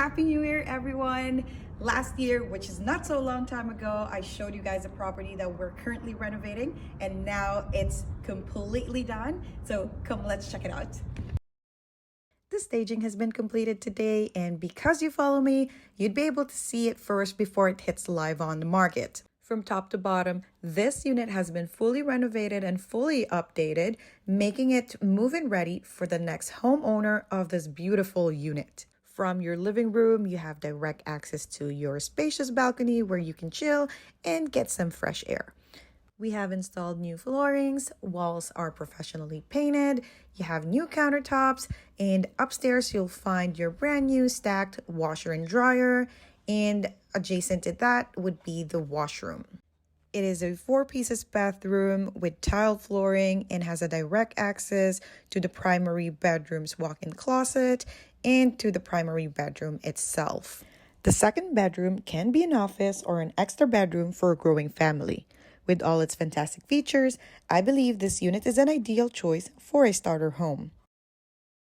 Happy New Year, everyone. Last year, which is not so long time ago, I showed you guys a property that we're currently renovating, and now it's completely done. So come, let's check it out. The staging has been completed today, and because you follow me, you'd be able to see it first before it hits live on the market. From top to bottom, this unit has been fully renovated and fully updated, making it move-in ready for the next homeowner of this beautiful unit. From your living room, you have direct access to your spacious balcony where you can chill and get some fresh air. We have installed new floorings, walls are professionally painted, you have new countertops, and upstairs you'll find your brand new stacked washer and dryer, and adjacent to that would be the washroom. It is a 4-pieces bathroom with tiled flooring and has a direct access to the primary bedroom's walk-in closet and to the primary bedroom itself. The second bedroom can be an office or an extra bedroom for a growing family. With all its fantastic features, I believe this unit is an ideal choice for a starter home.